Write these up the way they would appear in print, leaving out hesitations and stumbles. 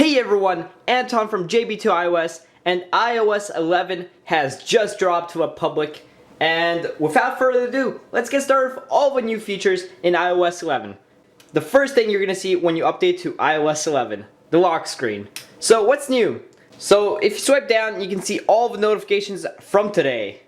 Hey everyone, Anton from JB2iOS, and iOS 11 has just dropped to the public. And without further ado, let's get started with all the new features in iOS 11. The first thing you're going to see when you update to iOS 11, the lock screen. So what's new? So if you swipe down, you can see all the notifications from today.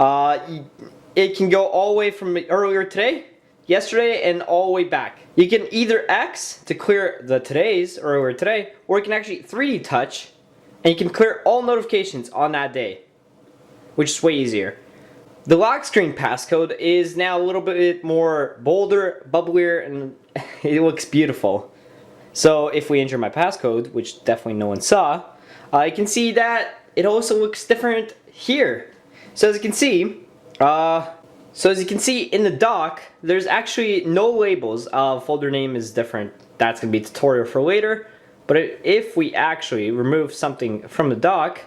It can go all the way from earlier today, yesterday, and all the way back. You can either X to clear the today's earlier today, or you can actually 3D touch, and you can clear all notifications on that day, which is way easier. The lock screen passcode is now a little bit more bolder, bubblier, and it looks beautiful. So if we enter my passcode, which definitely no one saw, you can see that it also looks different here. So as you can see, in the dock, there's actually no labels. Folder name is different. That's going to be a tutorial for later. But if we actually remove something from the dock,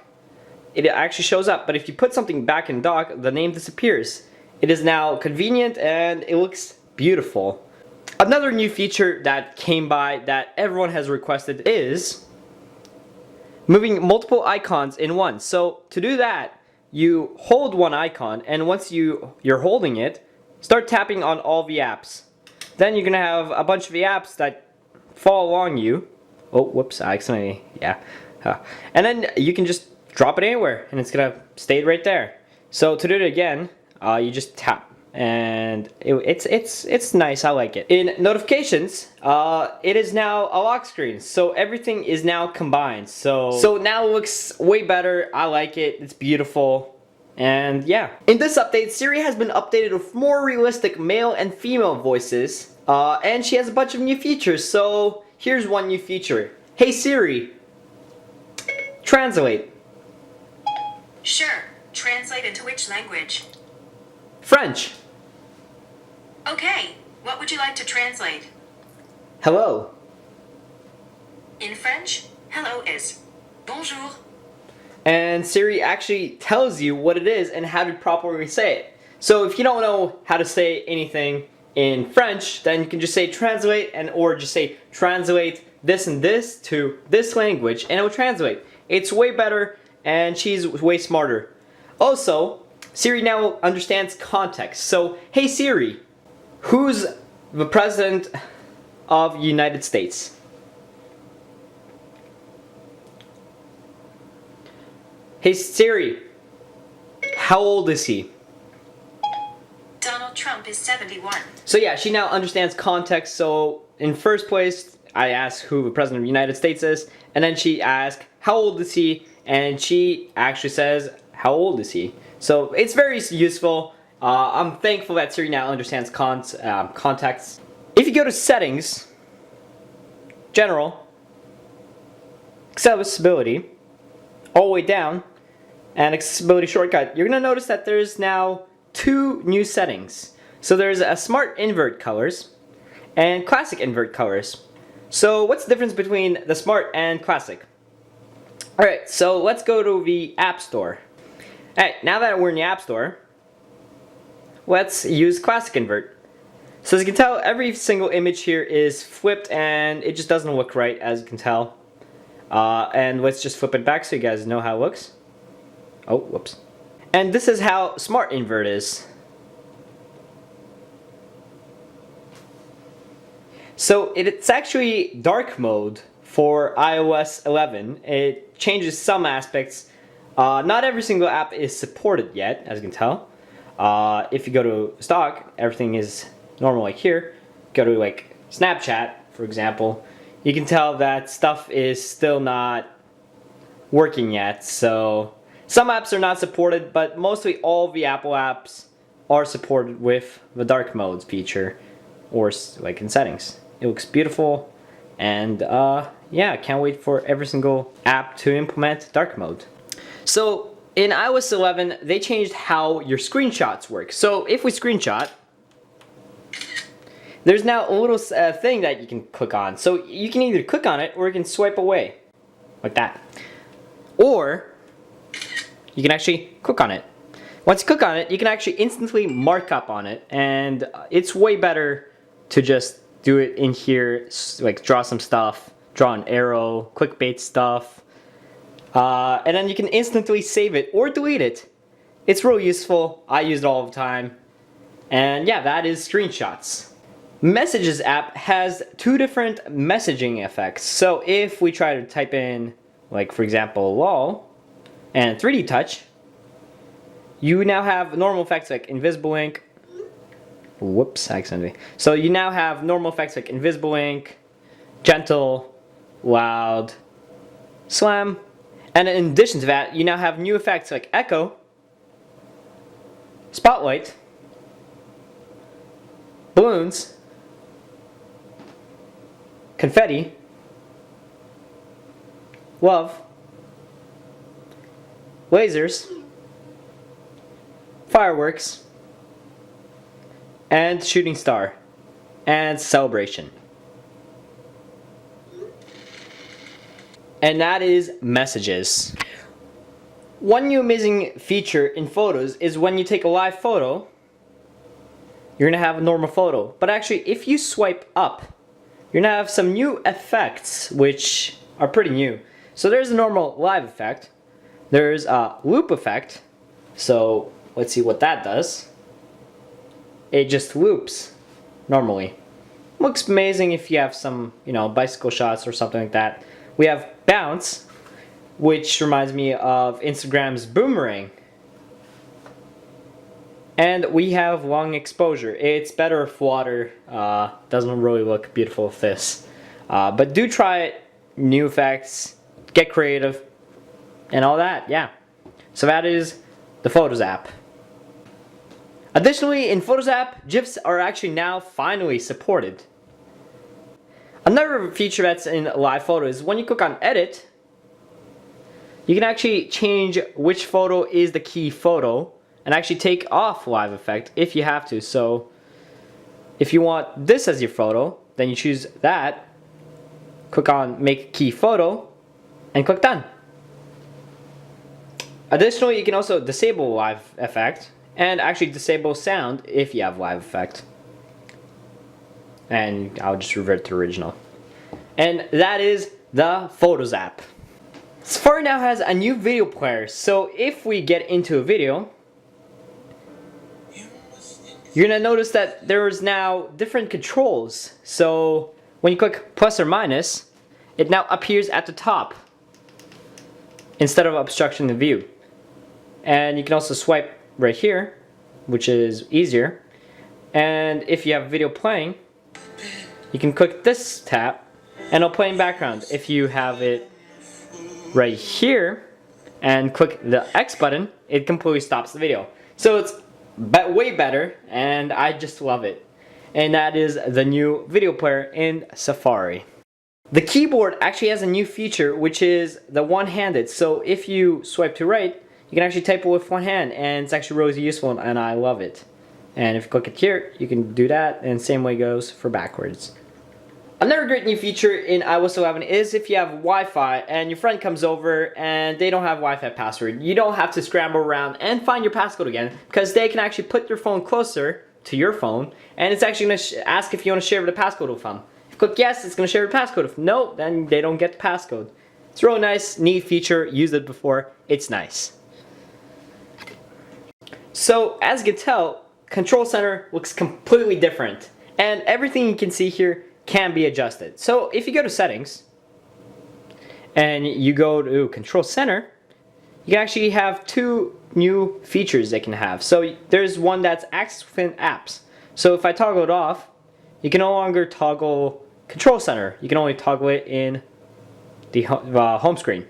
it actually shows up. But if you put something back in dock, the name disappears. It is now convenient and it looks beautiful. Another new feature that came by that everyone has requested is moving multiple icons in one. So to do that, you hold one icon, and once you're holding it, start tapping on all the apps. Then you're gonna have a bunch of the apps that fall along you. Oh, whoops! I accidentally, yeah. And then you can just drop it anywhere, and it's gonna stay right there. So to do it again, you just tap, and it's nice. I like it. In notifications, it is now a lock screen, so everything is now combined. So now it looks way better. I like it. It's beautiful, and yeah. In this update, Siri has been updated with more realistic male and female voices, and she has a bunch of new features. So here's one new feature. Hey Siri, translate. Sure. Translate into which language? French. Okay. What would you like to translate? Hello. In French, hello is bonjour. And Siri actually tells you what it is and how to properly say it. So if you don't know how to say anything in French, then you can just say translate, or just say translate this and this to this language, and it will translate. It's way better, and she's way smarter. Also, Siri now understands context. So, hey Siri, who's the President of the United States? Hey Siri, how old is he? Donald Trump is 71. So yeah, she now understands context. So in first place, I ask who the President of the United States is, and then she asks, how old is he? And she actually says, how old is he? So it's very useful. I'm thankful that Siri now understands context. If you go to settings, general, accessibility, all the way down, and accessibility shortcut, you're going to notice that there's now two new settings. So there's a smart invert colors and classic invert colors. So what's the difference between the smart and classic? Alright, so let's go to the App Store. Alright, now that we're in the App Store, let's use classic invert. So as you can tell, every single image here is flipped and it just doesn't look right, as you can tell. And let's just flip it back so you guys know how it looks. Oh, whoops. And this is how smart invert is. So it's actually dark mode for iOS 11. It changes some aspects. Not every single app is supported yet, as you can tell. If you go to stock, everything is normal like here. Go to like Snapchat, for example. You can tell that stuff is still not working yet. So some apps are not supported, but mostly all the Apple apps are supported with the dark mode feature, or like in settings. It looks beautiful, and yeah, can't wait for every single app to implement dark mode. So in iOS 11, they changed how your screenshots work. So if we screenshot, there's now a little thing that you can click on. So you can either click on it or you can swipe away, like that. Or you can actually click on it. Once you click on it, you can actually instantly mark up on it, and it's way better to just do it in here, like draw some stuff, draw an arrow, clickbait stuff. And then you can instantly save it or delete it. It's real useful. I use it all the time. And yeah, that is screenshots. Messages app has two different messaging effects. So if we try to type in, like for example, lol, and 3D touch, you now have normal effects like invisible ink. Whoops, accidentally. So you now have normal effects like invisible ink, gentle, loud, slam, and in addition to that, you now have new effects like echo, spotlight, balloons, confetti, love, lasers, fireworks, and shooting star, and celebration. And that is messages. One new amazing feature in photos is when you take a live photo, you're gonna have a normal photo. But actually, if you swipe up, you're gonna have some new effects which are pretty new. So there's a normal live effect. There's a loop effect. So let's see what that does. It just loops normally. Looks amazing if you have some, bicycle shots or something like that. We have bounce, which reminds me of Instagram's boomerang. And we have long exposure. It's better if water doesn't really look beautiful with this. But do try it, new effects, get creative, and all that, yeah. So that is the Photos app. Additionally, in Photos app, GIFs are actually now finally supported. Another feature that's in live photo is when you click on edit, you can actually change which photo is the key photo and actually take off live effect if you have to. So if you want this as your photo, then you choose that, click on make key photo, and click done. Additionally, you can also disable live effect and actually disable sound if you have live effect. And I'll just revert to original. And that is the Photos app. Safari now has a new video player, so if we get into a video, you're gonna notice that there's now different controls. So when you click plus or minus, it now appears at the top instead of obstructing the view. And you can also swipe right here, which is easier. And if you have video playing, you can click this tab and it'll play in background. If you have it right here and click the X button, it completely stops the video. So it's way better and I just love it. And that is the new video player in Safari. The keyboard actually has a new feature which is the one-handed. So if you swipe to right, you can actually type it with one hand and it's actually really useful and I love it. And if you click it here, you can do that, and same way goes for backwards. Another great new feature in iOS 11 is if you have Wi-Fi and your friend comes over and they don't have Wi-Fi password, you don't have to scramble around and find your passcode again, because they can actually put their phone closer to your phone and it's actually going to ask if you want to share the passcode with them. If you click yes, it's going to share the passcode. If no, then they don't get the passcode. It's a really nice, neat feature. Used it before. It's nice. So as you can tell, Control Center looks completely different and everything you can see here can be adjusted. So if you go to settings and you go to Control Center, you can actually have two new features they can have. So there's one that's access within apps. So if I toggle it off, you can no longer toggle Control Center. You can only toggle it in the home screen.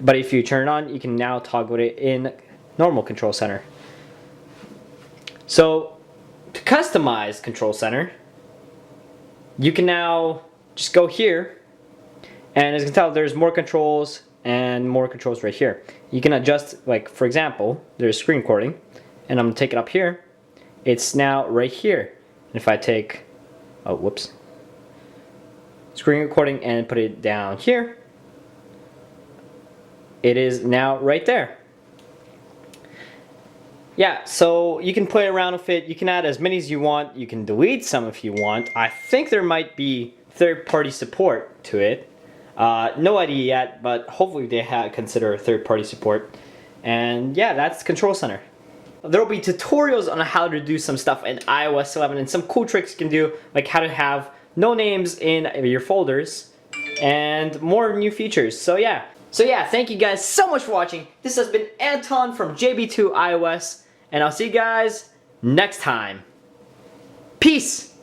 But if you turn it on, you can now toggle it in normal Control Center. So to customize Control Center, you can now just go here, and as you can tell, there's more controls and more controls right here. You can adjust, like for example, there's screen recording, and I'm gonna take it up here. It's now right here. And if I take, screen recording and put it down here, it is now right there. Yeah, so you can play around with it. You can add as many as you want. You can delete some if you want. I think there might be third-party support to it. No idea yet, but hopefully they consider third-party support. And yeah, that's Control Center. There will be tutorials on how to do some stuff in iOS 11 and some cool tricks you can do, like how to have no names in your folders and more new features. So yeah, thank you guys so much for watching. This has been Anton from JB2iOS, and I'll see you guys next time. Peace!